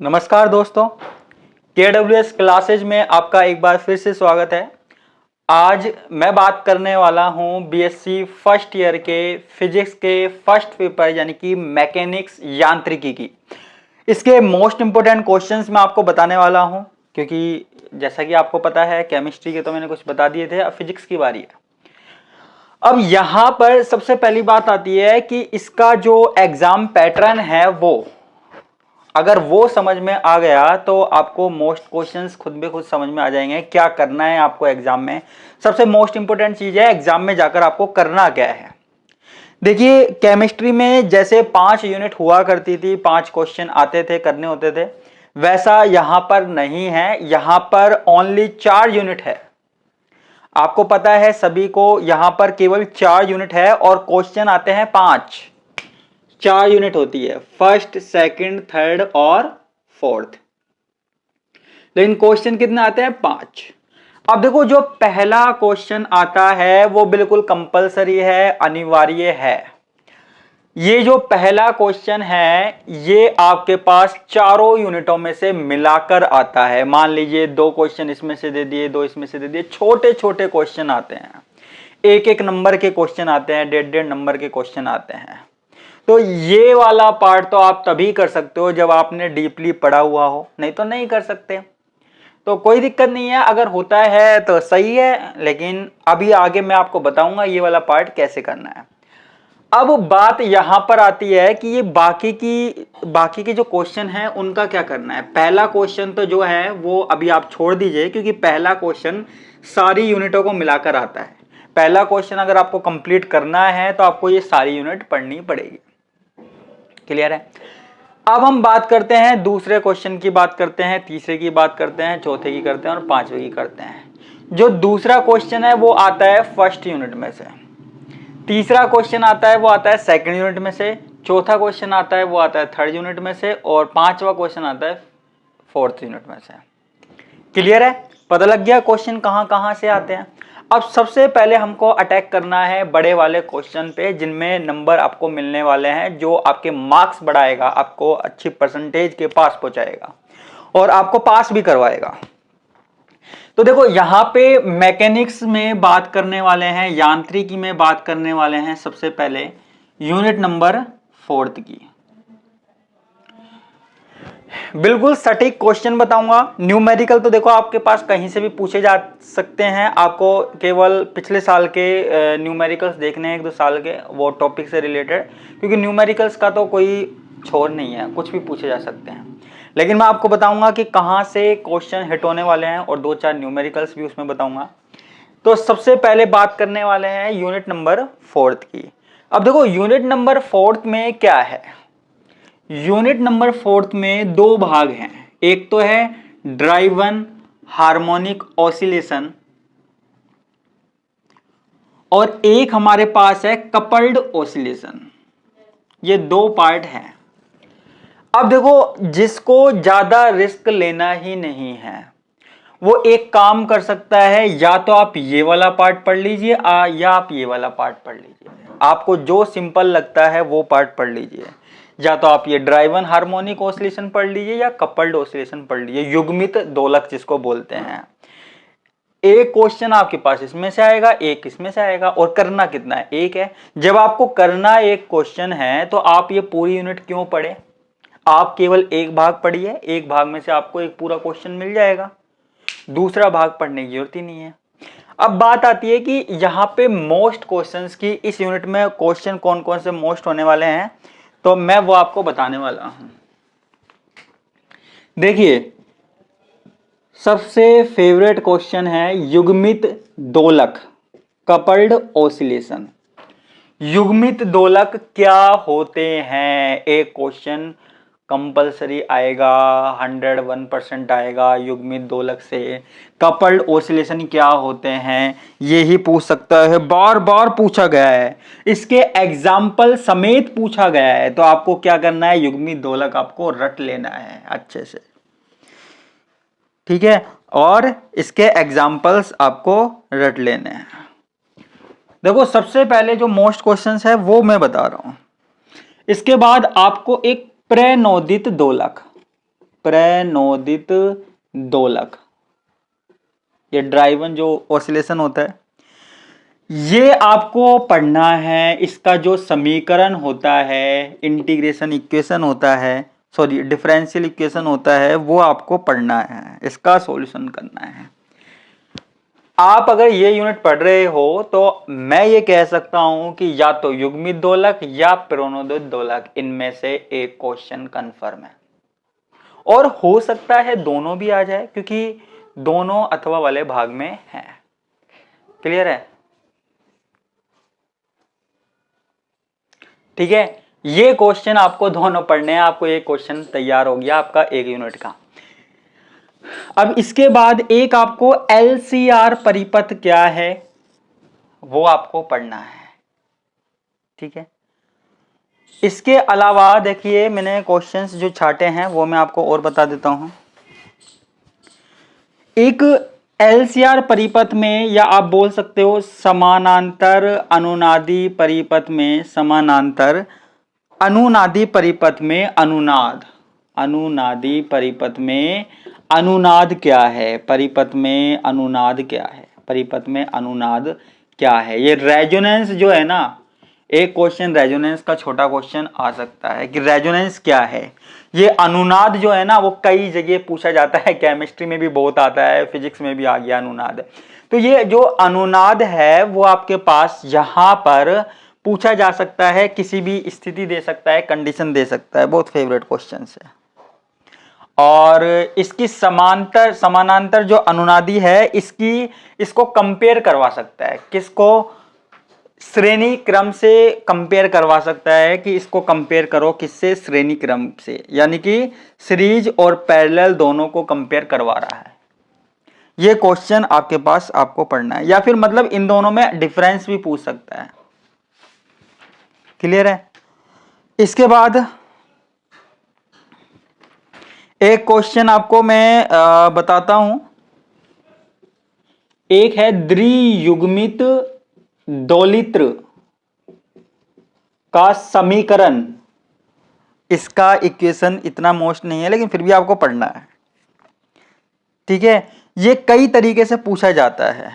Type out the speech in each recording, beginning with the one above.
नमस्कार दोस्तों, KWS classes में आपका एक बार फिर से स्वागत है। आज मैं बात करने वाला हूं BSc फर्स्ट ईयर के फिजिक्स के फर्स्ट पेपर यानी कि मैकेनिक्स यांत्रिकी की। इसके मोस्ट इंपोर्टेंट क्वेश्चंस मैं आपको बताने वाला हूं, क्योंकि जैसा कि आपको पता है केमिस्ट्री के तो मैंने कुछ बता दिए थे, अब फिजिक्स की बारी है। अब यहां पर सबसे पहली बात आती है कि इसका जो एग्जाम पैटर्न है वो अगर वो समझ में आ गया तो आपको मोस्ट क्वेश्चंस खुद बे खुद समझ में आ जाएंगे। क्या करना है आपको एग्जाम में, सबसे मोस्ट इंपोर्टेंट चीज है एग्जाम में जाकर आपको करना क्या है। देखिए, केमिस्ट्री में जैसे 5 यूनिट हुआ करती थी, 5 क्वेश्चन आते थे, करने होते थे, वैसा यहां पर नहीं है। यहां पर ओनली 4 यूनिट है। आपको पता है सभी को, यहां पर केवल 4 यूनिट है और क्वेश्चन आते हैं 5। 4 यूनिट होती है, फर्स्ट, सेकंड, थर्ड और फोर्थ, लेकिन क्वेश्चन कितने आते हैं? 5। अब देखो, जो पहला क्वेश्चन आता है वो बिल्कुल कंपलसरी है, अनिवार्य है। ये जो पहला क्वेश्चन है ये आपके पास चारों यूनिटों में से मिलाकर आता है। मान लीजिए 2 क्वेश्चन इसमें से दे दिए, 2 इसमें से दे दिए, छोटे छोटे क्वेश्चन आते हैं, 1-1 नंबर के क्वेश्चन आते हैं, 1.5-1.5 नंबर के क्वेश्चन आते हैं। तो ये वाला पार्ट तो आप तभी कर सकते हो जब आपने डीपली पढ़ा हुआ हो, नहीं तो नहीं कर सकते। तो कोई दिक्कत नहीं है, अगर होता है तो सही है, लेकिन अभी आगे मैं आपको बताऊंगा ये वाला पार्ट कैसे करना है। अब बात यहां पर आती है कि ये बाकी के जो क्वेश्चन हैं उनका क्या करना है। पहला क्वेश्चन तो जो है वो अभी आप छोड़ दीजिए, क्योंकि पहला क्वेश्चन सारी यूनिटों को मिलाकर आता है। पहला क्वेश्चन अगर आपको कंप्लीट करना है तो आपको ये सारी यूनिट पढ़नी पड़ेगी। क्लियर है? अब हम बात करते हैं दूसरे क्वेश्चन की, बात करते हैं तीसरे की, बात करते हैं चौथे की, करते हैं और 5वें की करते हैं। जो दूसरा क्वेश्चन है वो आता है फर्स्ट यूनिट में से, तीसरा क्वेश्चन आता है वो आता है सेकंड यूनिट में से, चौथा क्वेश्चन आता है वो आता है थर्ड यूनिट में से और 5वां क्वेश्चन आता है फोर्थ यूनिट में से। क्लियर है? पता लग गया क्वेश्चन कहां कहां से आते हैं। अब सबसे पहले हमको अटैक करना है बड़े वाले क्वेश्चन पे, जिनमें नंबर आपको मिलने वाले हैं, जो आपके मार्क्स बढ़ाएगा, आपको अच्छी परसेंटेज के पास पहुंचाएगा और आपको पास भी करवाएगा। तो देखो, यहां पे मैकेनिक्स में बात करने वाले हैं, यांत्रिकी में बात करने वाले हैं सबसे पहले यूनिट नंबर 4 की। बिल्कुल सटीक क्वेश्चन बताऊंगा। न्यूमेरिकल तो देखो आपके पास कहीं से भी पूछे जा सकते हैं, आपको केवल पिछले साल के न्यूमेरिकल्स देखने हैं, 1-2 साल के, वो टॉपिक से रिलेटेड, क्योंकि न्यूमेरिकल्स का तो कोई छोर नहीं है, कुछ भी पूछे जा सकते हैं। लेकिन मैं आपको बताऊंगा कि कहाँ से क्वेश्चन हिट होने वाले हैं और 2-4 न्यूमेरिकल्स भी उसमें बताऊंगा। तो सबसे पहले बात करने वाले हैं यूनिट नंबर 4 की। अब देखो, यूनिट नंबर 4 में क्या है। यूनिट नंबर 4 में 2 भाग हैं। एक तो है ड्राइवन हार्मोनिक ऑसिलेशन और एक हमारे पास है कपल्ड ऑसिलेशन। ये 2 पार्ट हैं। अब देखो, जिसको ज्यादा रिस्क लेना ही नहीं है वो एक काम कर सकता है, या तो आप ये वाला पार्ट पढ़ लीजिए या आप ये वाला पार्ट पढ़ लीजिए। आपको जो सिंपल लगता है वो पार्ट पढ़ लीजिए। या तो आप ये ड्राइवन हार्मोनिक ऑसिलेशन पढ़ लीजिए या कपल्ड ऑसिलेशन पढ़ लीजिए, युग्मित दोलक जिसको बोलते हैं। एक क्वेश्चन आपके पास इसमें से आएगा, एक इसमें से आएगा, और करना कितना है? एक है। जब आपको करना एक क्वेश्चन है तो आप ये पूरी यूनिट क्यों पढ़े? आप केवल एक भाग पढ़िए, एक भाग में से आपको एक पूरा क्वेश्चन मिल जाएगा, दूसरा भाग पढ़ने की जरूरत ही नहीं है। अब बात आती है कि यहाँ पे मोस्ट क्वेश्चंस की, इस यूनिट में क्वेश्चन कौन कौन से मोस्ट होने वाले हैं, तो मैं वो आपको बताने वाला हूं। देखिए, सबसे फेवरेट क्वेश्चन है युग्मित दोलक, कपल्ड ऑसिलेशन। युग्मित दोलक क्या होते हैं? एक क्वेश्चन कंपलसरी आएगा, 101% आएगा युग्मित दोलक से। कपल्ड ऑसिलेशन क्या होते हैं ये ही पूछ सकता है, बार बार पूछा गया है, इसके एग्जाम्पल समेत पूछा गया है। तो आपको क्या करना है, युग्मित दोलक आपको रट लेना है अच्छे से, ठीक है, और इसके एग्जाम्पल्स आपको रट लेने हैं। देखो, सबसे पहले जो मोस्ट क्वेश्चंस है वो मैं बता रहा हूं। इसके बाद आपको एक प्रेनोदित दोलक, प्रेनोदित दोलक, ये ड्राइवन जो ऑसिलेशन होता है ये आपको पढ़ना है। इसका जो समीकरण होता है, इंटीग्रेशन इक्वेशन होता है, सॉरी डिफरेंशियल इक्वेशन होता है, वो आपको पढ़ना है, इसका सॉल्यूशन करना है। आप अगर ये यूनिट पढ़ रहे हो तो मैं ये कह सकता हूं कि या तो युग्मित दोलक या प्रेरणोदित दोलक, इनमें से एक क्वेश्चन कंफर्म है, और हो सकता है दोनों भी आ जाए क्योंकि दोनों अथवा वाले भाग में है। क्लियर है? ठीक है, ये क्वेश्चन आपको दोनों पढ़ने हैं। आपको एक क्वेश्चन तैयार हो गया आपका एक यूनिट का। अब इसके बाद एक आपको एलसीआर परिपथ क्या है वो आपको पढ़ना है। ठीक है, इसके अलावा देखिए मैंने क्वेश्चंस जो छाटे हैं वो मैं आपको और बता देता हूं। एक एलसीआर परिपथ में, या आप बोल सकते हो समानांतर अनुनादी परिपथ में, समानांतर अनुनादी परिपथ में अनुनाद, अनुनादी परिपथ में अनुनाद क्या है, परिपथ में अनुनाद क्या है, परिपथ में अनुनाद क्या है। ये रेजोनेंस जो है ना, एक क्वेश्चन रेजोनेंस का छोटा क्वेश्चन आ सकता है कि रेजोनेंस क्या है। ये अनुनाद जो है ना वो कई जगह पूछा जाता है, केमिस्ट्री में भी बहुत आता है, फिजिक्स में भी आ गया अनुनाद। तो ये जो अनुनाद है वो आपके पास यहां पर पूछा जा सकता है, किसी भी स्थिति दे सकता है, कंडीशन दे सकता है। बहुत फेवरेट क्वेश्चन है। और इसकी समांतर समानांतर जो अनुनादी है इसको कंपेयर करवा सकता है, किसको? श्रेणी क्रम से कंपेयर करवा सकता है कि इसको कंपेयर करो किससे? श्रेणी क्रम से, यानी कि सीरीज और पैरेलल दोनों को कंपेयर करवा रहा है। ये क्वेश्चन आपके पास आपको पढ़ना है, या फिर मतलब इन दोनों में डिफरेंस भी पूछ सकता है। क्लियर है? इसके बाद एक क्वेश्चन आपको मैं बताता हूं। एक है द्वियुग्मित दोलित्र का समीकरण। इसका इक्वेशन इतना मोस्ट नहीं है लेकिन फिर भी आपको पढ़ना है। ठीक है, ये कई तरीके से पूछा जाता है।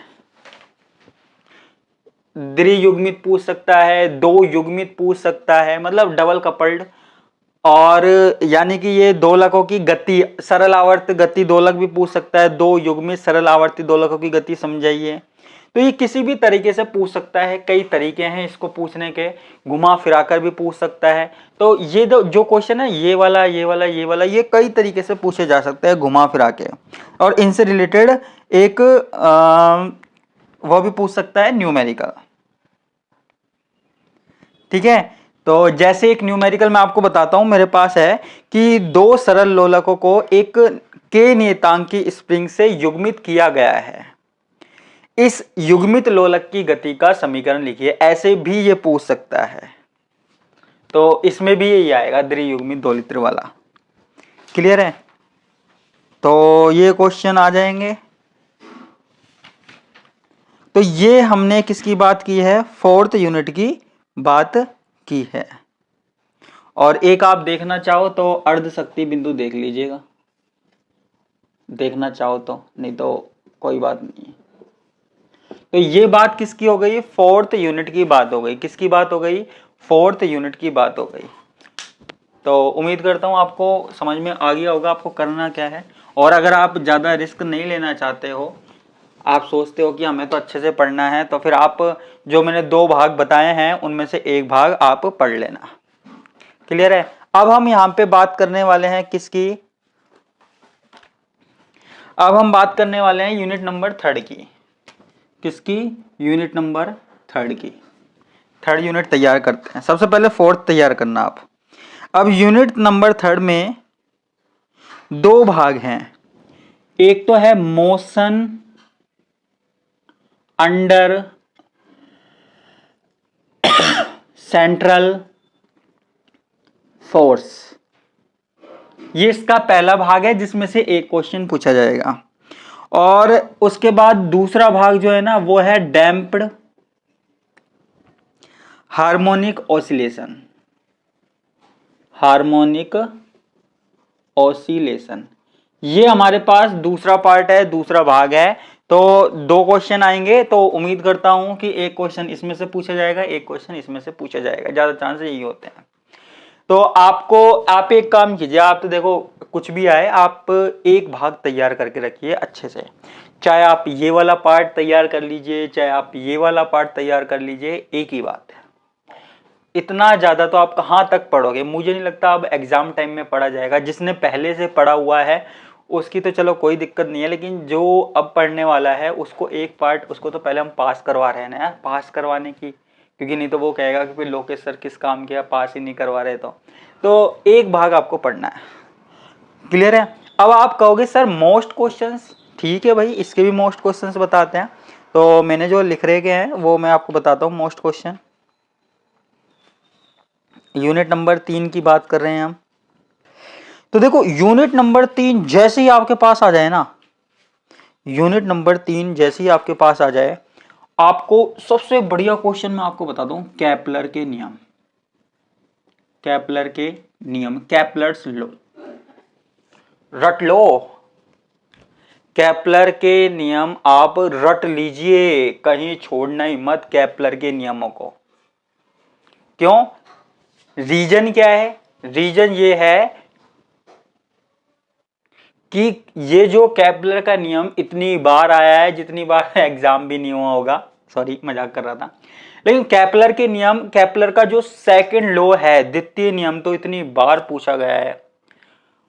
द्वियुग्मित पूछ सकता है, दो युग्मित पूछ सकता है, मतलब डबल कपल्ड, और यानी कि ये दोलकों की गति, सरल आवर्त गति दोलक भी पूछ सकता है। दो युग्मित सरल आवर्ती दोलकों की गति समझाइए। तो ये किसी भी तरीके से पूछ सकता है, कई तरीके हैं इसको पूछने के, घुमा फिराकर भी पूछ सकता है। तो ये जो क्वेश्चन है, ये वाला ये वाला ये वाला, ये कई तरीके से पूछे जा सकते हैं घुमा फिरा के। और इनसे रिलेटेड एक वो भी पूछ सकता है न्यूमेरिकल। ठीक है, तो जैसे एक न्यूमेरिकल मैं आपको बताता हूं, मेरे पास है कि दो सरल लोलकों को एक के नियतांक की स्प्रिंग से युग्मित किया गया है। इस युग्मित लोलक की गति का समीकरण लिखिए, ऐसे भी ये पूछ सकता है। तो इसमें भी यही आएगा, द्वियुग्मित दोलित्र वाला। क्लियर है? तो ये क्वेश्चन आ जाएंगे। तो ये हमने किसकी बात की है? फोर्थ यूनिट की बात की है। और एक आप देखना चाहो तो अर्ध शक्ति बिंदु देख लीजिएगा, देखना चाहो तो, नहीं तो कोई बात नहीं है। तो ये बात किसकी हो गई? फोर्थ यूनिट की बात हो गई। किसकी बात हो गई? फोर्थ यूनिट की बात हो गई। तो उम्मीद करता हूं आपको समझ में आ गया होगा आपको करना क्या है। और अगर आप ज़्यादा रिस्क नहीं लेना चाहते हो, आप सोचते हो कि हमें तो अच्छे से पढ़ना है, तो फिर आप जो मैंने दो भाग बताए हैं उनमें से एक भाग आप पढ़ लेना। क्लियर है? अब हम यहां पे बात करने वाले हैं किसकी? अब हम बात करने वाले हैं यूनिट नंबर 3 की। किसकी? यूनिट नंबर 3 की। थर्ड यूनिट तैयार करते हैं। सबसे पहले फोर्थ तैयार करना आप। अब यूनिट नंबर 3 में दो भाग हैं। एक तो है मोशन अंडर सेंट्रल फोर्स, ये इसका पहला भाग है जिसमें से एक क्वेश्चन पूछा जाएगा। और उसके बाद दूसरा भाग जो है ना वो है damped harmonic oscillation, harmonic oscillation. ये हमारे पास दूसरा पार्ट है, दूसरा भाग है। तो 2 क्वेश्चन आएंगे, तो उम्मीद करता हूं कि एक क्वेश्चन इसमें से पूछा जाएगा, एक क्वेश्चन इसमें से पूछा जाएगा, ज्यादा चांस यही होते हैं। तो आप एक काम कीजिए, आप तो देखो कुछ भी आए, आप एक भाग तैयार करके रखिए अच्छे से। चाहे आप ये वाला पार्ट तैयार कर लीजिए, चाहे आप ये वाला पार्ट तैयार कर लीजिए, एक ही बात है। इतना ज्यादा तो आप कहां तक पढ़ोगे, मुझे नहीं लगता अब एग्जाम टाइम में पढ़ा जाएगा। जिसने पहले से पढ़ा हुआ है उसकी तो चलो कोई दिक्कत नहीं है, लेकिन जो अब पढ़ने वाला है उसको एक पार्ट, उसको तो पहले हम पास करवा रहे हैं ना यार, पास करवाने की, क्योंकि नहीं तो वो कहेगा कि फिर लोकेश सर किस काम किया, पास ही नहीं करवा रहे। तो एक भाग आपको पढ़ना है, क्लियर है। अब आप कहोगे सर मोस्ट क्वेश्चंस, ठीक है भाई, इसके भी मोस्ट क्वेश्चंस बताते हैं। तो मैंने जो लिख रहे हैं वो मैं आपको बताता हूँ। मोस्ट क्वेश्चन यूनिट नंबर 3 की बात कर रहे हैं हम। तो देखो यूनिट नंबर 3 जैसे ही आपके पास आ जाए ना, यूनिट नंबर 3 जैसे ही आपके पास आ जाए, आपको सबसे बढ़िया क्वेश्चन मैं आपको बता दूं, केपलर के नियम। केपलर के नियम, केपलर्स लॉ, रट लो। केपलर के नियम आप रट लीजिए, कहीं छोड़ना ही मत केपलर के नियमों को। क्यों? रीजन क्या है? रीजन ये है कि ये जो केपलर का नियम इतनी बार आया है जितनी बार एग्जाम भी नहीं हुआ होगा, सॉरी मजाक कर रहा था। लेकिन केपलर के नियम, केपलर का जो सेकंड लॉ है, द्वितीय नियम, तो इतनी बार पूछा गया है।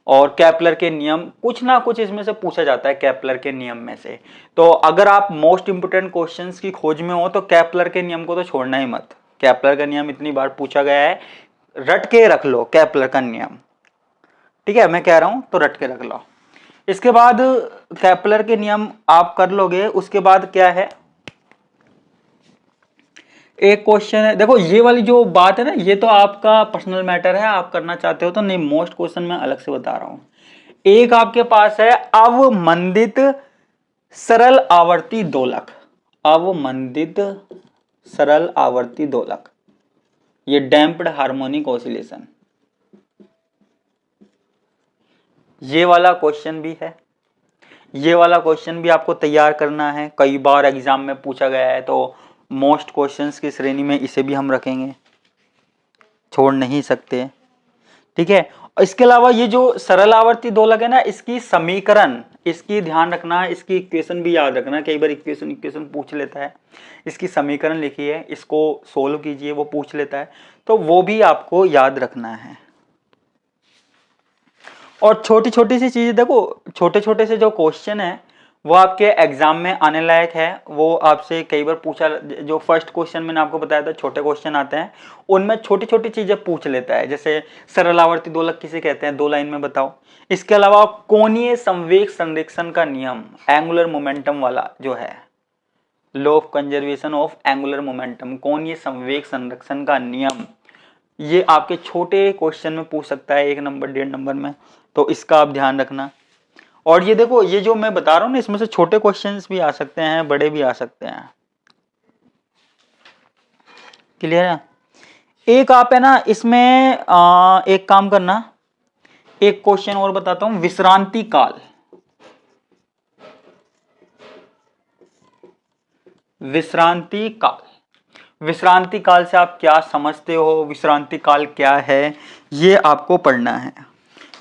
और केपलर के नियम कुछ ना कुछ इसमें से पूछा जाता है केपलर के नियम में से। तो अगर आप मोस्ट इंपोर्टेंट क्वेश्चंस की खोज में हो तो केपलर के नियम को तो छोड़ना ही मत। केपलर का नियम इतनी बार पूछा गया है, रट के रख लो केपलर का नियम, ठीक है, मैं कह रहा हूं तो रट के रख लो। इसके बाद केपलर के नियम आप कर लोगे, उसके बाद क्या है, एक क्वेश्चन है। देखो ये वाली जो बात है ना, ये तो आपका पर्सनल मैटर है, आप करना चाहते हो तो नहीं, मोस्ट क्वेश्चन मैं अलग से बता रहा हूं। एक आपके पास है अवमंदित सरल आवर्ती दोलक। अवमंदित सरल आवर्ती दोलक, ये डैम्प्ड हार्मोनिक ऑसिलेशन, ये वाला क्वेश्चन भी है। ये वाला क्वेश्चन भी आपको तैयार करना है, कई बार एग्जाम में पूछा गया है, तो मोस्ट क्वेश्चंस की श्रेणी में इसे भी हम रखेंगे, छोड़ नहीं सकते, ठीक है। इसके अलावा ये जो सरल आवर्ती दोलक है ना, इसकी समीकरण, इसकी ध्यान रखना, इसकी इक्वेशन भी याद रखना, कई बार इक्वेशन पूछ लेता है। इसकी समीकरण लिखिए, इसको सोल्व कीजिए, वो पूछ लेता है, तो वो भी आपको याद रखना है। और छोटी छोटी सी चीजें देखो, छोटे छोटे से जो क्वेश्चन है वो आपके एग्जाम में आने लायक है। वो आपसे कई बार पूछा, जो फर्स्ट क्वेश्चन मैंने आपको बताया था, छोटे क्वेश्चन आते हैं, उनमें छोटी छोटी चीजें पूछ लेता है। जैसे सरल आवर्ती दोलक किसे कहते हैं, 2 लाइन में बताओ। इसके अलावा कोणीय संवेग संरक्षण का नियम, एंगुलर मोमेंटम वाला जो है, law of conservation of angular momentum, कोणीय संवेग संरक्षण का नियम, ये आपके छोटे क्वेश्चन में पूछ सकता है, 1 नंबर 1.5 नंबर में, तो इसका आप ध्यान रखना। और ये देखो, ये जो मैं बता रहा हूं ना, इसमें से छोटे क्वेश्चंस भी आ सकते हैं, बड़े भी आ सकते हैं, क्लियर है। एक आप है ना इसमें एक काम करना, एक क्वेश्चन और बताता हूं, विश्रांति काल। विश्रांति काल, विश्रांति काल से आप क्या समझते हो, विश्रांति काल क्या है, ये आपको पढ़ना है।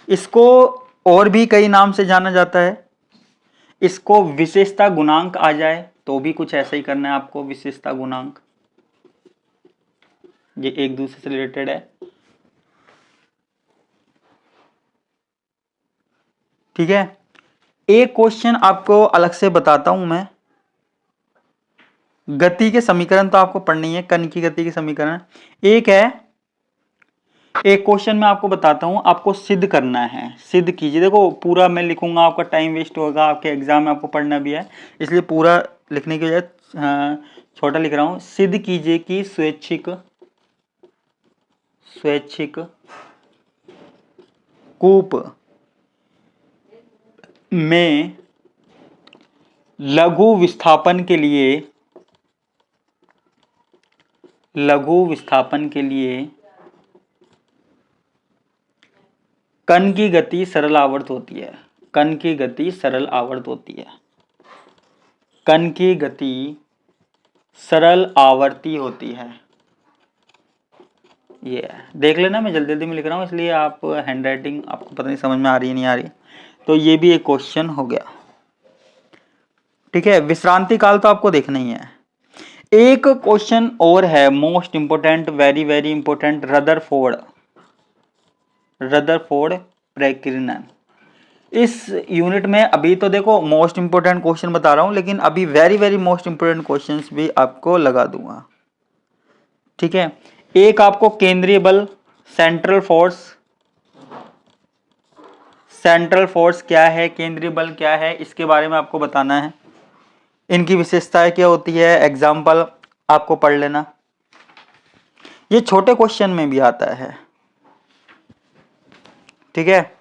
इसको और भी कई नाम से जाना जाता है। इसको विशेषता गुणांक आ जाए तो भी कुछ ऐसा ही करना है आपको, विशेषता गुणांक, ये एक दूसरे से रिलेटेड है, ठीक है। एक क्वेश्चन आपको अलग से बताता हूं मैं, गति के समीकरण तो आपको पढ़नी है, कण की गति के समीकरण एक है। एक क्वेश्चन मैं आपको बताता हूं, आपको सिद्ध करना है, सिद्ध कीजिए। देखो पूरा मैं लिखूंगा, आपका टाइम वेस्ट होगा, आपके एग्जाम में आपको पढ़ना भी है, इसलिए पूरा लिखने की बजाय छोटा लिख रहा हूं। सिद्ध कीजिए कि स्वैच्छिक कूप में लघु विस्थापन के लिए कण की गति सरल आवर्त होती है। कण की गति सरल आवर्त होती है। कण की गति सरल आवर्ती होती है। ये देख लेना, मैं जल्दी जल्दी में लिख रहा हूँ इसलिए आप हैंडराइटिंग आपको पता नहीं समझ में आ रही है नहीं आ रही। तो ये भी एक क्वेश्चन हो गया। ठीक है, विश्रांति काल तो आपको देखना ही है। एक क्वेश्चन और है most important, very very important, Rutherford प्रकीर्णन। इस यूनिट में अभी तो देखो मोस्ट इंपोर्टेंट क्वेश्चन बता रहा हूं, लेकिन अभी very very most important questions भी आपको लगा दूंगा। ठीक है, एक आपको केंद्रीय बल, सेंट्रल फोर्स क्या है, केंद्रीय बल क्या है, इसके बारे में आपको बताना है। इनकी विशेषताएं क्या होती है, एग्जाम्पल आपको पढ़ लेना। ये छोटे क्वेश्चन में भी आता है। ठीक है,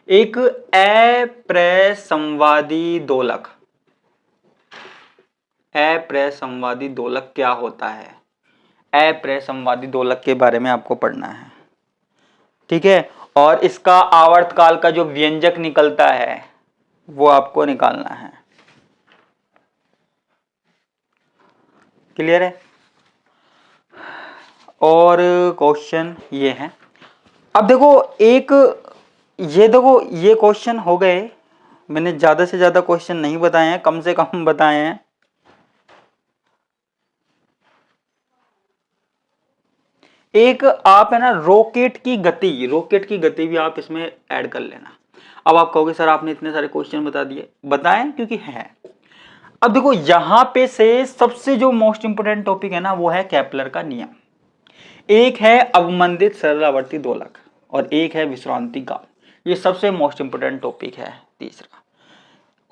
एक अप्रसंवादी दोलक, अप्रसंवादी दोलक क्या होता है, अप्रसंवादी दोलक के बारे में आपको पढ़ना है। ठीक है, और इसका आवर्तकाल का जो व्यंजक निकलता है वो आपको निकालना है। क्लियर है? और क्वेश्चन ये है। अब देखो ये क्वेश्चन हो गए। मैंने ज्यादा से ज्यादा क्वेश्चन नहीं बताए हैं, कम से कम बताए हैं। एक आप है ना रॉकेट की गति भी आप इसमें ऐड कर लेना। अब आप कहोगे सर आपने इतने सारे क्वेश्चन बता दिए, बताएं क्योंकि है। अब देखो यहां पे से सबसे जो मोस्ट इंपोर्टेंट टॉपिक है ना वो है केपलर का नियम। एक है अवमंदित सरलावर्ती दोलक और एक है विश्रांति काल। ये सबसे मोस्ट इंपोर्टेंट टॉपिक है तीसरा।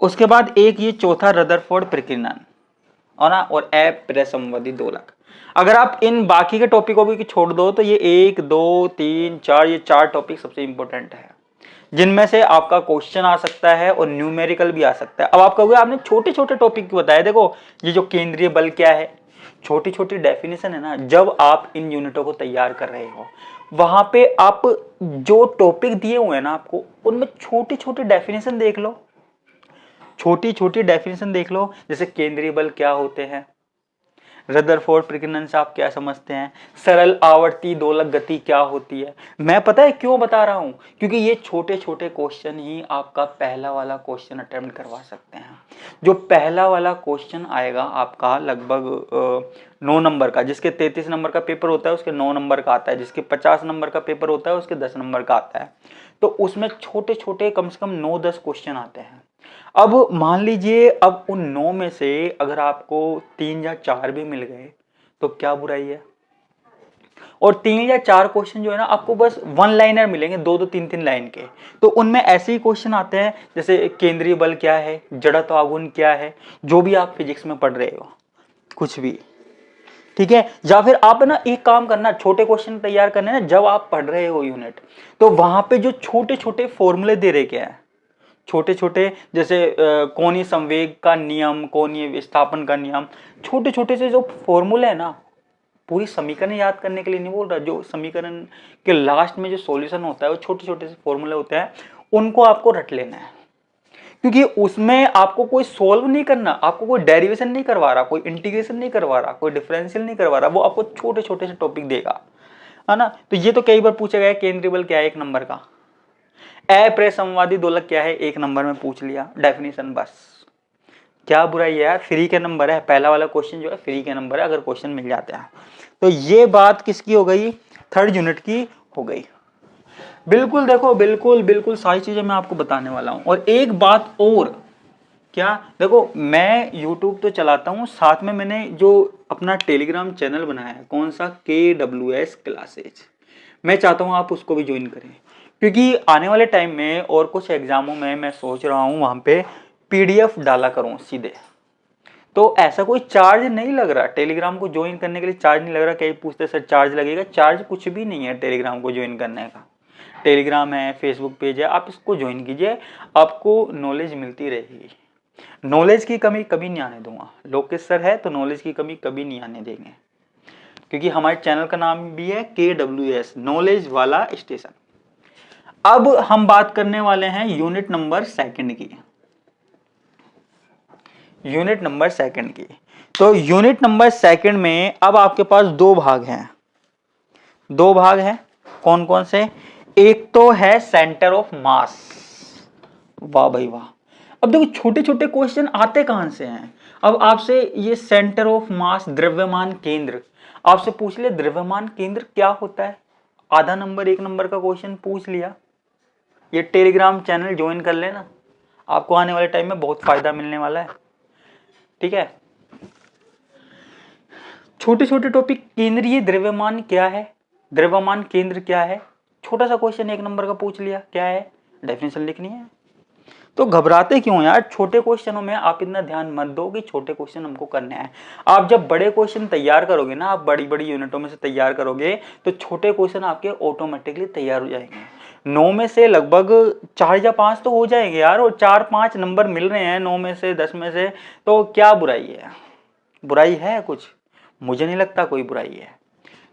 उसके बाद एक ये चौथा रदरफोर्ड प्रकीर्णन और ना और अप्रसंवादी दोलक। अगर आप इन बाकी के टॉपिकों को भी छोड़ दो तो ये 1 2 3 4 ये 4 टॉपिक सबसे इंपॉर्टेंट है, जिनमें से आपका क्वेश्चन आ सकता है और न्यूमेरिकल भी आ सकता है। अब आप कहोगे आपने छोटे छोटे टॉपिक बताए। देखो ये जो केंद्रीय बल क्या है, छोटी छोटी डेफिनेशन है ना। जब आप इन यूनिटों को तैयार कर रहे हो वहां पे आप जो टॉपिक दिए हुए हैं ना आपको, उनमें छोटी छोटी डेफिनेशन देख लो, जैसे केंद्रीय बल क्या होते हैं, रदरफोर्ड प्रकीर्णन से आप क्या समझते हैं, सरल आवर्ती दोलक गति क्या होती है। मैं पता है क्यों बता रहा हूं, क्योंकि ये छोटे छोटे क्वेश्चन ही आपका पहला वाला क्वेश्चन अटेम्प्ट करवा सकते हैं। जो पहला वाला क्वेश्चन आएगा आपका लगभग 9 नंबर का, जिसके 33 नंबर का पेपर होता है उसके 9 नंबर का आता है, जिसके 50 नंबर का पेपर होता है उसके 10 नंबर का आता है। तो उसमें छोटे छोटे कम से कम 9-10 क्वेश्चन आते हैं। अब मान लीजिए अब उन 9 में से अगर आपको 3 या 4 भी मिल गए तो क्या बुराई है। और 3 या 4 क्वेश्चन जो है ना आपको बस 1 लाइनर मिलेंगे, 2-2 3-3 लाइन के। तो उनमें ऐसे ही क्वेश्चन आते हैं जैसे केंद्रीय बल क्या है, जड़त्व आघूर्ण क्या है, जो भी आप फिजिक्स में पढ़ रहे हो कुछ भी। ठीक है, या फिर आप ना एक काम करना, छोटे क्वेश्चन तैयार करने ना जब आप पढ़ रहे हो यूनिट, तो वहां पे जो छोटे छोटे फॉर्मूले दे रहे क्या है, छोटे छोटे जैसे कोणीय संवेग का नियम, कोणीय विस्थापन का नियम, छोटे छोटे से जो फॉर्मूले है ना, पूरी समीकरण याद करने के लिए नहीं बोल रहा, जो समीकरण के लास्ट में जो सॉल्यूशन होता है वो छोटे छोटे से फॉर्मूले होते हैं, उनको आपको रट लेना है। क्योंकि उसमें आपको कोई सोल्व नहीं करना, आपको कोई डेरिवेशन नहीं करवा रहा, कोई इंटीग्रेशन नहीं करवा रहा, कोई डिफरेंशियल नहीं करवा रहा, वो आपको छोटे छोटे से टॉपिक देगा, है ना। तो ये तो कई बार पूछा गया केंद्रीय बल क्या है 1 नंबर का, अप्रसंवादी दोलक क्या है 1 नंबर में पूछ लिया डेफिनेशन, बस क्या बुराई है यार, फ्री के नंबर है, पहला वाला क्वेश्चन जो है फ्री के नंबर है अगर क्वेश्चन मिल जाते हैं। तो ये बात किसकी हो गई, 3rd यूनिट की हो गई। बिल्कुल देखो, बिल्कुल बिल्कुल सारी चीजें मैं आपको बताने वाला हूं। और एक बात और, क्या देखो मैं YouTube तो चलाता हूं, साथ में मैंने जो अपना टेलीग्राम चैनल बनाया है, कौन सा, KWS क्लासेज, मैं चाहता हूं आप उसको भी ज्वाइन करें। क्योंकि आने वाले टाइम में और कुछ एग्जामों में मैं सोच रहा हूं वहां पे PDF डाला करूं सीधे। तो ऐसा कोई चार्ज नहीं लग रहा, टेलीग्राम को ज्वाइन करने के लिए चार्ज नहीं लग रहा। कई पूछते सर चार्ज लगेगा, चार्ज कुछ भी नहीं है टेलीग्राम को ज्वाइन करने का। टेलीग्राम है, फेसबुक पेज है, आप इसको ज्वाइन कीजिए, आपको नॉलेज मिलती रहेगी। नॉलेज की कमी कभी नहीं आने दूंगा, लोकेश सर है तो नॉलेज की कमी कभी नहीं आने देंगे। क्योंकि हमारे चैनल का नाम भी है KWS, नॉलेज वाला स्टेशन। अब हम बात करने वाले हैं यूनिट नंबर सेकंड की। यूनिट नंबर सेकंड की, तो यूनिट नंबर सेकंड में अब आपके पास दो भाग हैं। दो भाग हैं, कौन कौन से? एक तो है सेंटर ऑफ मास। वाह भाई वाह। अब देखो छोटे छोटे क्वेश्चन आते कहां से हैं। अब आपसे ये सेंटर ऑफ मास, द्रव्यमान केंद्र, आपसे पूछ ले द्रव्यमान केंद्र क्या होता है, आधा नंबर 1 नंबर का क्वेश्चन पूछ लिया। ये टेलीग्राम चैनल ज्वाइन कर लेना, आपको आने वाले टाइम में बहुत फायदा मिलने वाला है, ठीक है। छोटे छोटे टॉपिक, केंद्रीय द्रव्यमान क्या है, द्रव्यमान केंद्र क्या है, छोटा सा क्वेश्चन 1 नंबर का पूछ लिया, क्या है, डेफिनेशन लिखनी है। तो घबराते क्यों यार, छोटे क्वेश्चनों में आप इतना ध्यान मत दो कि छोटे क्वेश्चन हमको करने हैं। आप जब बड़े क्वेश्चन तैयार करोगे ना, आप बड़ी बड़ी यूनिटों में से तैयार करोगे, तो छोटे क्वेश्चन आपके ऑटोमेटिकली तैयार हो जाएंगे। 9 में से लगभग 4 या 5 तो हो जाएंगे यार, और 4-5 नंबर मिल रहे हैं 9 में से 10 में से, तो क्या बुराई है? बुराई है कुछ? मुझे नहीं लगता कोई बुराई है,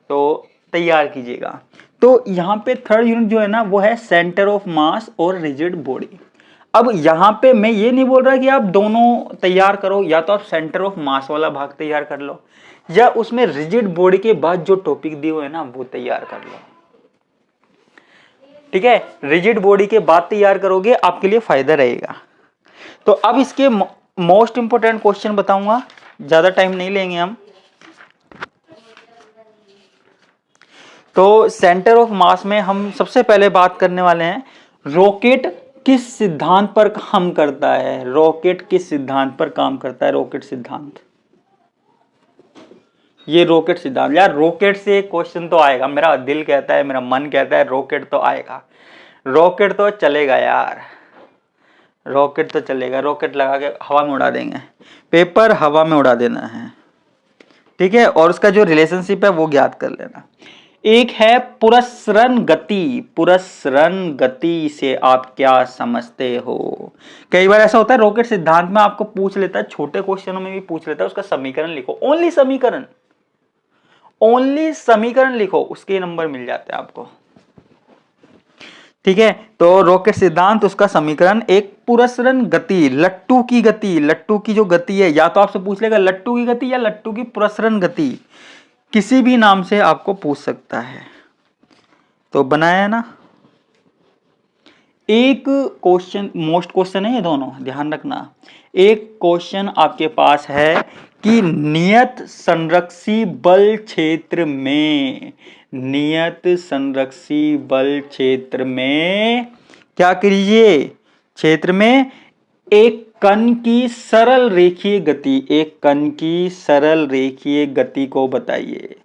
तो तैयार कीजिएगा। तो यहाँ पे थर्ड यूनिट जो है ना, वो है सेंटर ऑफ मास और रिजिड बॉडी। अब यहाँ पे मैं ये नहीं बोल रहा कि आप दोनों तैयार करो, या तो आप सेंटर ऑफ मास वाला भाग तैयार कर लो, या उसमें रिजिड बॉडी के बाद जो टॉपिक दिए हुए हैं ना वो तैयार कर लो, ठीक है। रिजिड बॉडी के बाद तैयार करोगे आपके लिए फायदा रहेगा। तो अब इसके मोस्ट इंपोर्टेंट क्वेश्चन बताऊंगा, ज्यादा टाइम नहीं लेंगे हम। तो सेंटर ऑफ मास में हम सबसे पहले बात करने वाले हैं, रॉकेट किस सिद्धांत पर काम करता है। रॉकेट किस सिद्धांत पर काम करता है? रॉकेट सिद्धांत, ये रॉकेट सिद्धांत। यार रॉकेट से एक क्वेश्चन तो आएगा, मेरा दिल कहता है, मेरा मन कहता है रॉकेट तो आएगा, रॉकेट तो चलेगा यार, रॉकेट तो चलेगा। रॉकेट लगा के हवा में उड़ा देंगे, पेपर हवा में उड़ा देना है, ठीक है। और उसका जो रिलेशनशिप है वो ज्ञात कर लेना। एक है पुरस्सरण गति। पुरस्सरण गति से आप क्या समझते हो? कई बार ऐसा होता है रॉकेट सिद्धांत में आपको पूछ लेता है, छोटे क्वेश्चनों में भी पूछ लेता है, उसका समीकरण लिखो, ओनली समीकरण, ओनली समीकरण लिखो, उसके नंबर मिल जाते हैं आपको, ठीक है। तो रॉकेट सिद्धांत, उसका समीकरण, एक पुरस्सरण गति, लट्टू की गति, लट्टू की जो गति है, या तो आपसे पूछ लेगा लट्टू की गति या लट्टू की पुरस्सरण गति, किसी भी नाम से आपको पूछ सकता है। तो बनाया ना। एक क्वेश्चन, मोस्ट क्वेश्चन है ये दोनों, ध्यान रखना। एक क्वेश्चन आपके पास है कि नियत संरक्षी बल क्षेत्र में, नियत संरक्षी बल क्षेत्र में क्या कीजिए, क्षेत्र में एक कण की सरल रेखीय गति, एक कण की सरल रेखीय गति को बताइए,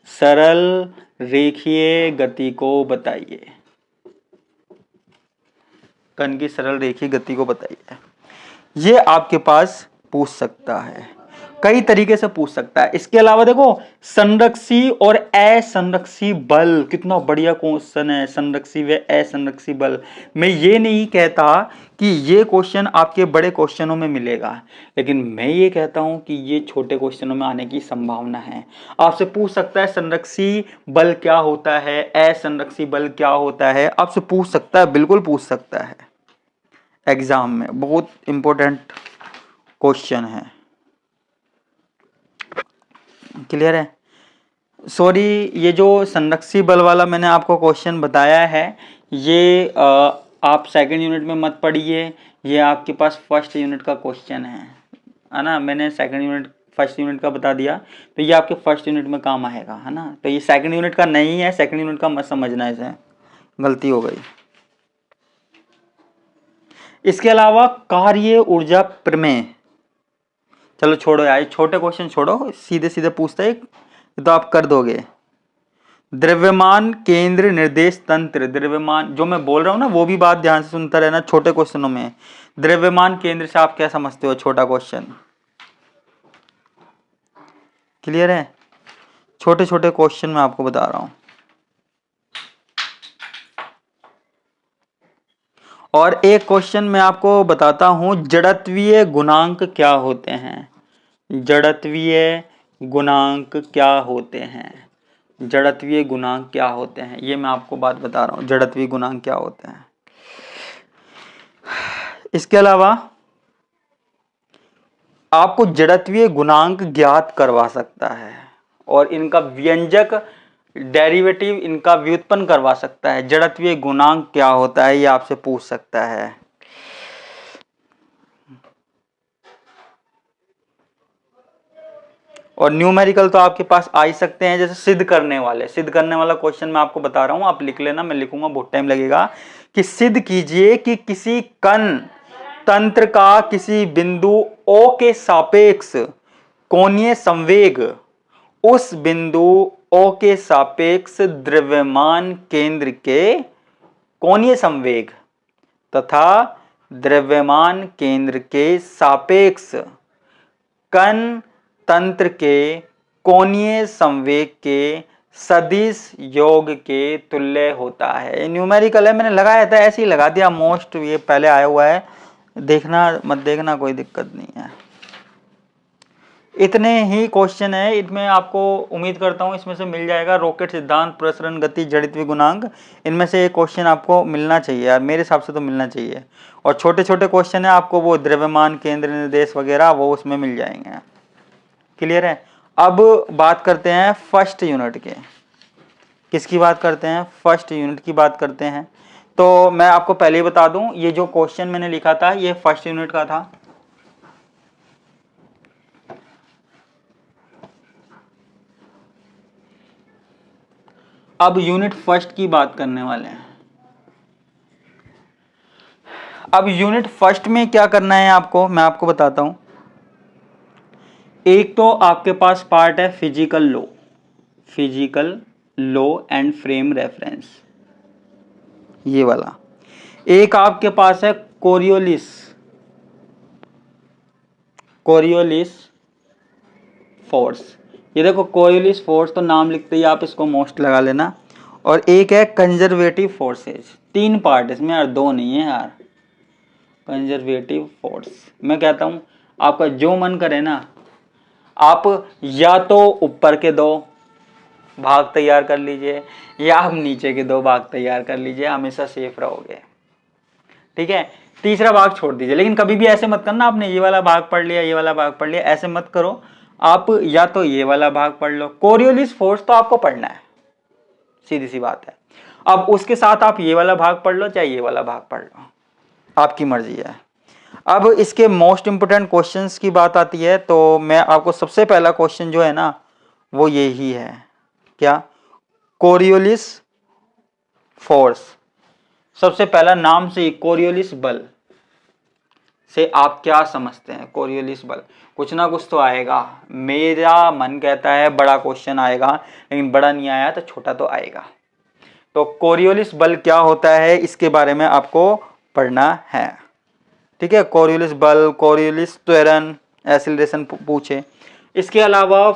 सरल रेखीय गति को बताइए, कण की सरल रेखीय गति को बताइए। ये आपके पास पूछ सकता है, कई तरीके से पूछ सकता है। इसके अलावा देखो संरक्षी और असंरक्षी बल, कितना बढ़िया क्वेश्चन है, संरक्षी व असंरक्षी बल। मैं ये नहीं कहता कि ये क्वेश्चन आपके बड़े क्वेश्चनों में मिलेगा, लेकिन मैं ये कहता हूं कि ये छोटे क्वेश्चनों में आने की संभावना है। आपसे पूछ सकता है संरक्षी बल क्या होता है, असंरक्षी बल क्या होता है, आपसे पूछ सकता है, बिल्कुल पूछ सकता है एग्जाम में, बहुत इंपॉर्टेंट क्वेश्चन है। क्लियर है? सॉरी, ये जो संरक्षी बल वाला मैंने आपको क्वेश्चन बताया है, ये आप सेकंड यूनिट में मत पढ़िए, ये आपके पास फर्स्ट यूनिट का क्वेश्चन है ना। मैंने सेकंड यूनिट फर्स्ट यूनिट का बता दिया, तो ये आपके फर्स्ट यूनिट में काम आएगा, है ना। तो ये सेकंड यूनिट का नहीं है, सेकंड यूनिट का मत समझना, इसे गलती हो गई। इसके अलावा कार्य ऊर्जा प्रमेय, चलो छोड़ो यार, छोटे क्वेश्चन छोड़ो, सीधे सीधे पूछते हैं, तो आप कर दोगे। द्रव्यमान केंद्र निर्देश तंत्र, द्रव्यमान, जो मैं बोल रहा हूं ना वो भी बात ध्यान से सुनता रहना। छोटे क्वेश्चनों में द्रव्यमान केंद्र से आप क्या समझते हो, छोटा क्वेश्चन, क्लियर है? छोटे छोटे क्वेश्चन मैं आपको बता रहा हूं। और एक क्वेश्चन मैं आपको बताता हूं, जड़त्वीय गुणांक क्या होते हैं, जड़त्वीय गुणांक क्या होते हैं, जड़त्वीय गुणांक क्या होते हैं, ये मैं आपको बात बता रहा हूँ, जड़त्वीय गुणांक क्या होते हैं। इसके अलावा आपको जड़त्वीय गुणांक ज्ञात करवा सकता है और इनका व्यंजक डेरिवेटिव इनका व्युत्पन्न करवा सकता है। जड़त्वीय गुणांक क्या होता है ये आपसे पूछ सकता है। और न्यूमेरिकल तो आपके पास आ ही सकते हैं, जैसे सिद्ध करने वाला क्वेश्चन मैं आपको बता रहा हूं, आप लिख लेना, मैं लिखूंगा बहुत टाइम लगेगा। कि सिद्ध कीजिए कि किसी कण तंत्र का किसी बिंदु O के सापेक्ष कोणीय संवेग उस बिंदु O के सापेक्ष द्रव्यमान केंद्र के कोणीय संवेग तथा द्रव्यमान केंद्र के सापेक्ष कण तंत्र के कोणीय संवेग के सदिश योग के तुल्य होता है। न्यूमेरिकल है, मैंने लगाया था, ऐसे ही लगा दिया, मोस्ट ये पहले आया हुआ है, देखना मत देखना, कोई दिक्कत नहीं है। इतने ही क्वेश्चन है, इसमें आपको उम्मीद करता हूँ इसमें से मिल जाएगा। रॉकेट सिद्धांत, प्रसरण गति, जड़त्वीय गुणांक, इनमें से एक क्वेश्चन आपको मिलना चाहिए यार, मेरे हिसाब से तो मिलना चाहिए। और छोटे छोटे क्वेश्चन है आपको वो द्रव्यमान केंद्र निर्देश वगैरह वो उसमें मिल जाएंगे। क्लियर है। अब बात करते हैं फर्स्ट यूनिट के। किसकी बात करते हैं? फर्स्ट यूनिट की बात करते हैं। तो मैं आपको पहले ही बता दूं, ये जो क्वेश्चन मैंने लिखा था ये फर्स्ट यूनिट का था। अब यूनिट फर्स्ट की बात करने वाले हैं। अब यूनिट फर्स्ट में क्या करना है आपको, मैं आपको बताता हूं। एक तो आपके पास पार्ट है physical law and frame reference, ये वाला। एक आपके पास है कोरियोलिस फोर्स। ये देखो कोरियोलिस फोर्स, तो नाम लिखते ही आप इसको मोस्ट लगा लेना। और एक है कंजर्वेटिव फोर्सेज। 3 पार्ट इसमें यार, 2 नहीं है यार। कंजर्वेटिव फोर्स, मैं कहता हूं आपका जो मन करे ना, आप या तो ऊपर के 2 भाग तैयार कर लीजिए या आप नीचे के 2 भाग तैयार कर लीजिए, हमेशा सेफ रहोगे। ठीक है, तीसरा भाग छोड़ दीजिए। लेकिन कभी भी ऐसे मत करना आपने ये वाला भाग पढ़ लिया, ये वाला भाग पढ़ लिया, ऐसे मत करो। आप या तो ये वाला भाग पढ़ लो, कोरियोलिस फोर्स तो आपको पढ़ना है, सीधी सी बात है। अब उसके साथ आप ये वाला भाग पढ़ लो चाहे ये वाला भाग पढ़ लो, आपकी मर्जी है। अब इसके मोस्ट इंपोर्टेंट क्वेश्चंस की बात आती है, तो मैं आपको सबसे पहला क्वेश्चन जो है ना वो यही है, क्या? Coriolis force. सबसे पहला नाम से कोरियोलिस बल से आप क्या समझते हैं? कोरियोलिस बल, कुछ ना कुछ तो आएगा। मेरा मन कहता है बड़ा क्वेश्चन आएगा, लेकिन बड़ा नहीं आया तो छोटा तो आएगा। तो कोरियोलिस बल क्या होता है इसके बारे में आपको पढ़ना है। ठीक है, कोरियोलिस बल, कोरियोलिस त्वरण, एक्सीलरेशन पूछे। इसके अलावा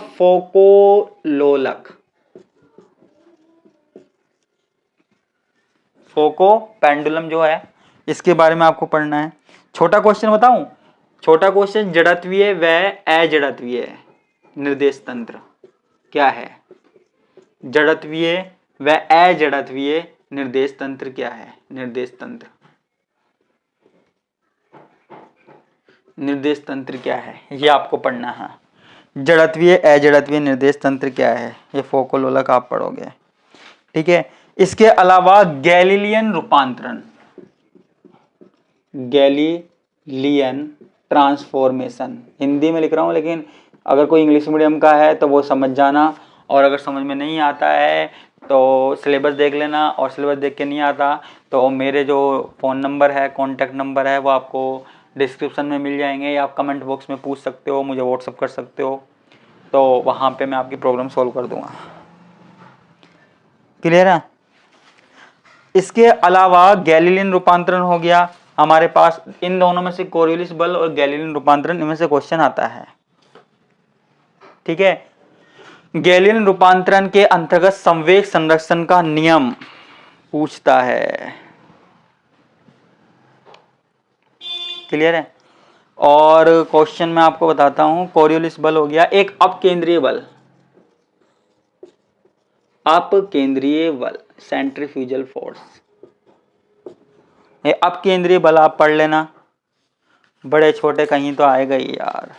फोको पेंडुलम जो है, इसके बारे में आपको पढ़ना है। छोटा क्वेश्चन बताऊं, छोटा क्वेश्चन, जड़त्वीय व अजड़त्वीय निर्देश तंत्र क्या है? जड़त्वीय व अजड़त्वीय निर्देश तंत्र क्या है? निर्देश तंत्र क्या है ये आपको पढ़ना है। जड़त्वीय अजड़त्वीय निर्देश तंत्र क्या है, ये फोको-लोलक आप पढ़ोगे। ठीक है, इसके अलावा गैलीलियन रूपांतरण, गैलीलियन ट्रांसफॉर्मेशन, हिंदी में लिख रहा हूं, लेकिन अगर कोई इंग्लिश मीडियम का है तो वो समझ जाना, और अगर समझ में नहीं आता है तो सिलेबस देख लेना, और सिलेबस देख के नहीं आता तो मेरे जो फ़ोन नंबर है, कॉन्टैक्ट नंबर है, वो आपको डिस्क्रिप्शन में मिल जाएंगे, या आप कमेंट बॉक्स में पूछ सकते हो, मुझे व्हाट्सअप कर सकते हो, तो वहाँ पे मैं आपकी प्रॉब्लम सॉल्व कर दूंगा। क्लियर है? इसके अलावा गैलीलियन रूपांतरण हो गया हमारे पास, इन दोनों में से कोरियोलिस बल और गैलीलियन रूपांतरण, इनमें से क्वेश्चन आता है। ठीक है, गैलीलियन रूपांतरण के अंतर्गत संवेग संरक्षण का नियम पूछता है। क्लियर है? और क्वेश्चन मैं आपको बताता हूं, कोरियोलिस बल हो गया, एक अपकेंद्रीय बल, अपकेंद्रीय बल सेंट्रीफ्यूजल फोर्स, ये अपकेंद्रीय बल आप पढ़ लेना, बड़े छोटे कहीं तो आएगा ही यार।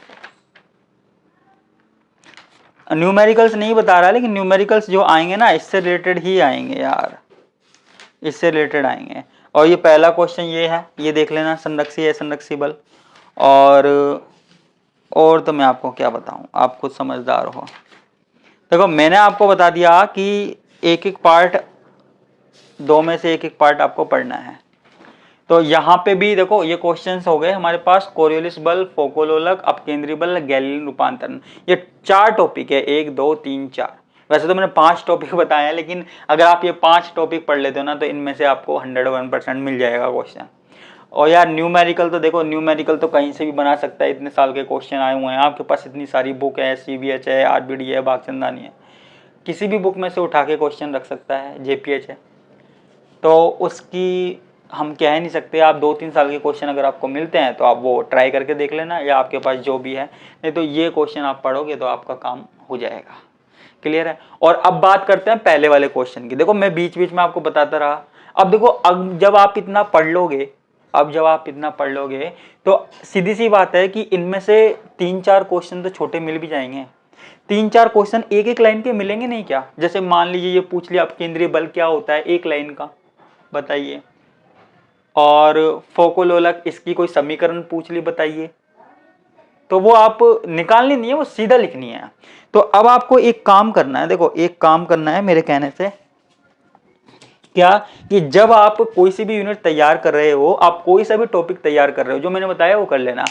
न्यूमेरिकल्स नहीं बता रहा, लेकिन न्यूमेरिकल्स जो आएंगे ना इससे रिलेटेड ही आएंगे यार, इससे रिलेटेड आएंगे। और ये पहला क्वेश्चन ये है, ये देख लेना, संरक्षी है संरक्षी बल। और तो मैं आपको क्या बताऊं, आप खुद समझदार हो। देखो मैंने आपको बता दिया कि एक एक पार्ट, दो में से एक एक पार्ट आपको पढ़ना है। तो यहाँ पे भी देखो ये क्वेश्चंस हो गए हमारे पास, कोरियोलिस बल, फोकोलोलक, अपकेंद्रीय बल, गैलीलियन रूपांतरण, ये 4 टॉपिक है, 1 2 3 4। वैसे तो मैंने 5 टॉपिक बताए हैं, लेकिन अगर आप ये 5 टॉपिक पढ़ लेते हो ना तो इनमें से आपको 101% मिल जाएगा क्वेश्चन। और यार न्यूमेरिकल तो देखो, न्यूमेरिकल तो कहीं से भी बना सकता है, इतने साल के क्वेश्चन आए हुए हैं आपके पास, इतनी सारी बुक है, CBH है, RBD है, भागचंदानी है, किसी भी बुक में से उठा के क्वेश्चन रख सकता है, JPH है, तो उसकी हम कह नहीं सकते। आप 2-3 साल के क्वेश्चन अगर आपको मिलते हैं तो आप वो ट्राई करके देख लेना, या आपके पास जो भी है, नहीं तो ये क्वेश्चन आप पढ़ोगे तो आपका काम हो जाएगा। क्लियर है। और अब बात करते हैं पहले वाले क्वेश्चन की। देखो मैं बीच बीच में आपको बताता रहा, अब देखो अब जब आप इतना पढ़ लोगे, तो सीधी सी बात है कि इनमें से 3-4 क्वेश्चन तो छोटे मिल भी जाएंगे। 3-4 क्वेश्चन एक एक लाइन के मिलेंगे नहीं क्या? जैसे मान लीजिए ये पूछ लिया अपकेंद्रीय बल क्या होता है, एक लाइन का बताइए, और फोकोलोलक इसकी कोई समीकरण पूछ ली बताइए, तो वो आप निकालनी नहीं है, वो सीधा लिखनी है। तो अब आपको एक काम करना है, देखो एक काम करना है मेरे कहने से, क्या कि जब आप कोई सी भी यूनिट तैयार कर रहे हो, आप कोई सा भी टॉपिक तैयार कर रहे हो, जो मैंने बताया वो कर लेना,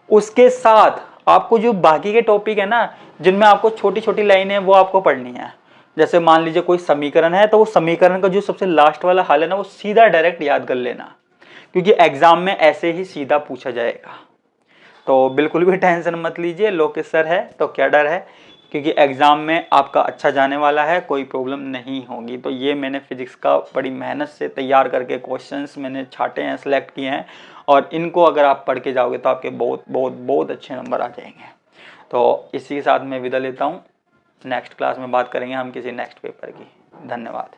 उसके साथ आपको जो बाकी के टॉपिक है ना जिनमें आपको छोटी छोटी लाइनें वो आपको पढ़नी है। जैसे मान लीजिए कोई समीकरण है, तो वो समीकरण का जो सबसे लास्ट वाला हल है ना वो सीधा डायरेक्ट याद कर लेना, क्योंकि एग्जाम में ऐसे ही सीधा पूछा जाएगा। तो बिल्कुल भी टेंशन मत लीजिए, लोकेश सर है तो क्या डर है, क्योंकि एग्जाम में आपका अच्छा जाने वाला है, कोई प्रॉब्लम नहीं होगी। तो ये मैंने फिजिक्स का बड़ी मेहनत से तैयार करके क्वेश्चंस मैंने छाटे हैं, सेलेक्ट किए हैं, और इनको अगर आप पढ़ के जाओगे तो आपके बहुत बहुत बहुत अच्छे नंबर आ जाएंगे। तो इसी के साथ मैं विदा लेता हूँ, नेक्स्ट क्लास में बात करेंगे हम किसी नेक्स्ट पेपर की। धन्यवाद।